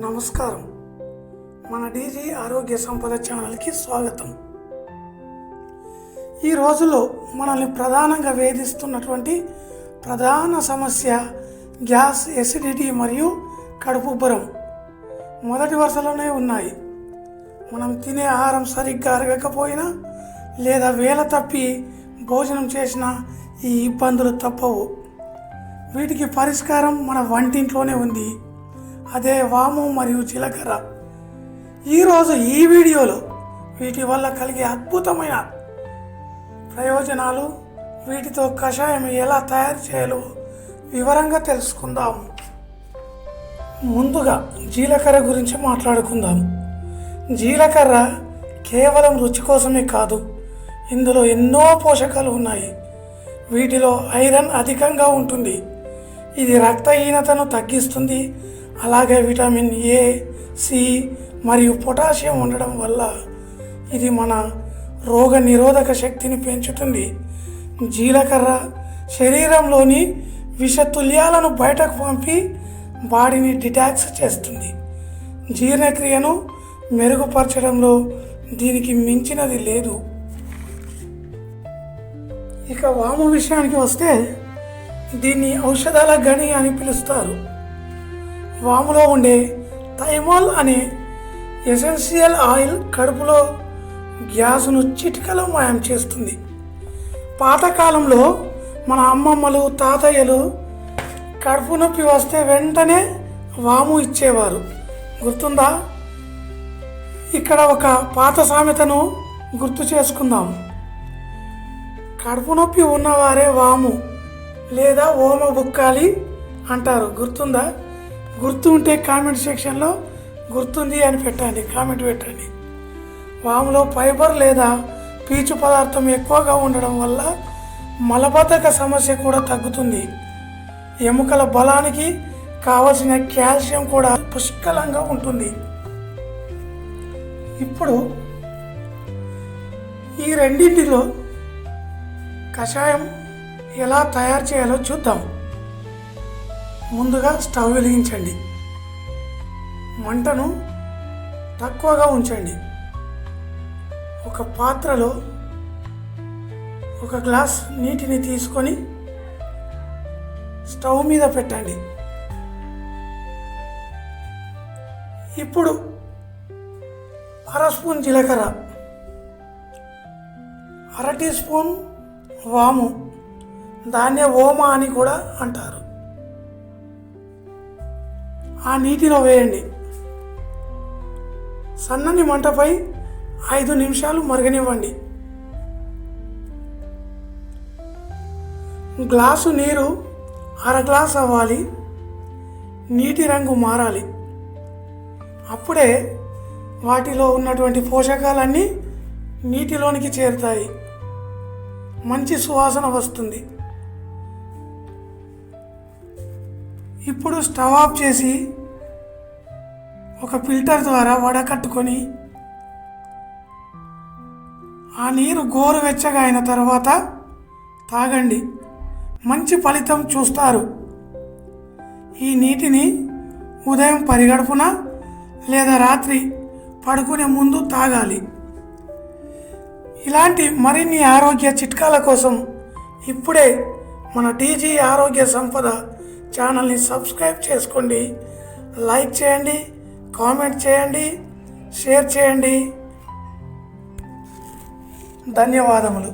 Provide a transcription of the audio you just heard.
నమస్కారం. మన డీజీ ఆరోగ్య సంపద ఛానల్కి స్వాగతం. ఈ రోజుల్లో మనల్ని ప్రధానంగా వేధిస్తున్నటువంటి ప్రధాన సమస్య గ్యాస్, ఎసిడిటీ మరియు కడుపుబ్బరం మొదటి వరుసలోనే ఉన్నాయి. మనం తినే ఆహారం సరిగ్గా అరగకపోయినా లేదా వేళ తప్పి భోజనం చేసినా ఈ ఇబ్బందులు తప్పవు. వీటికి పరిష్కారం మన వంటింట్లోనే ఉంది. అదే వాము మరియు జీలకర్ర. ఈరోజు ఈ వీడియోలో వీటి వల్ల కలిగే అద్భుతమైన ప్రయోజనాలు, వీటితో కషాయం ఎలా తయారు చేయాలో వివరంగా తెలుసుకుందాం. ముందుగా జీలకర్ర గురించి మాట్లాడుకుందాం. జీలకర్ర కేవలం రుచి కోసమే కాదు, ఇందులో ఎన్నో పోషకాలు ఉన్నాయి. వీటిలో ఐరన్ అధికంగా ఉంటుంది. ఇది రక్తహీనతను తగ్గిస్తుంది. అలాగే విటమిన్ ఏ, సి మరియు పొటాషియం ఉండడం వల్ల ఇది మన రోగ నిరోధక శక్తిని పెంచుతుంది. జీలకర్ర శరీరంలోని విషతుల్యాలను బయటకు పంపి బాడీని డిటాక్స్ చేస్తుంది. జీర్ణక్రియను మెరుగుపరచడంలో దీనికి మించినది లేదు. ఇక వాము విషయానికి వస్తే దీన్ని ఔషధాల గని అని పిలుస్తారు. వాములో ఉండే థైమాల్ అనే ఎసెన్షియల్ ఆయిల్ కడుపులో గ్యాస్ను చిటికలో మాయం చేస్తుంది. పాతకాలంలో మన అమ్మమ్మలు, తాతయ్యలు కడుపు నొప్పి వస్తే వెంటనే వాము ఇచ్చేవారు. గుర్తుందా? ఇక్కడ ఒక పాత సామెతను గుర్తు చేసుకుందాం. కడుపు నొప్పి ఉన్నవారే వాము లేదా ఓమ బుక్కాలి అంటారు. గుర్తుందా? గుర్తు ఉంటే కామెంట్ సెక్షన్లో గుర్తుంది అని కామెంట్ పెట్టండి. వాములో ఫైబర్ లేదా పీచు పదార్థం ఎక్కువగా ఉండడం వల్ల మలబద్ధక సమస్య కూడా తగ్గుతుంది. ఎముకల బలానికి కావలసిన కాల్షియం కూడా పుష్కలంగా ఉంటుంది. ఇప్పుడు ఈ రెండింటిలో కషాయం ఎలా తయారు చేయాలో చూద్దాం. ముందుగా స్టవ్ వెలిగించండి. మంటను తక్కువగా ఉంచండి. ఒక పాత్రలో ఒక గ్లాస్ నీటిని తీసుకొని స్టవ్ మీద పెట్టండి. ఇప్పుడు అర స్పూన్ జీలకర్ర, అర టీ స్పూన్ వాము, దాన్నే ఓమ అని కూడా అంటారు, ఆ నీటిలో వేయండి. సన్నని మంటపై 5 నిమిషాలు మరగనివ్వండి. గ్లాసు నీరు అర గ్లాస్ అవ్వాలి. నీటి రంగు మారాలి. అప్పుడే వాటిలో ఉన్నటువంటి పోషకాలన్నీ నీటిలోనికి చేరుతాయి. మంచి సువాసన వస్తుంది. ఇప్పుడు స్టవ్ ఆఫ్ చేసి ఒక ఫిల్టర్ ద్వారా వడకట్టుకొని ఆ నీరు గోరువెచ్చగా అయిన తర్వాత తాగండి. మంచి ఫలితం చూస్తారు. ఈ నీటిని ఉదయం పరిగడుపున లేదా రాత్రి పడుకునే ముందు తాగాలి. ఇలాంటి మరిన్ని ఆరోగ్య చిట్కాల కోసం ఇప్పుడే మన డీజీ ఆరోగ్య సంపద ఛానల్ని సబ్స్క్రైబ్ చేసుకోండి. లైక్ చేయండి, కామెంట్ చేయండి, షేర్ చేయండి. ధన్యవాదములు.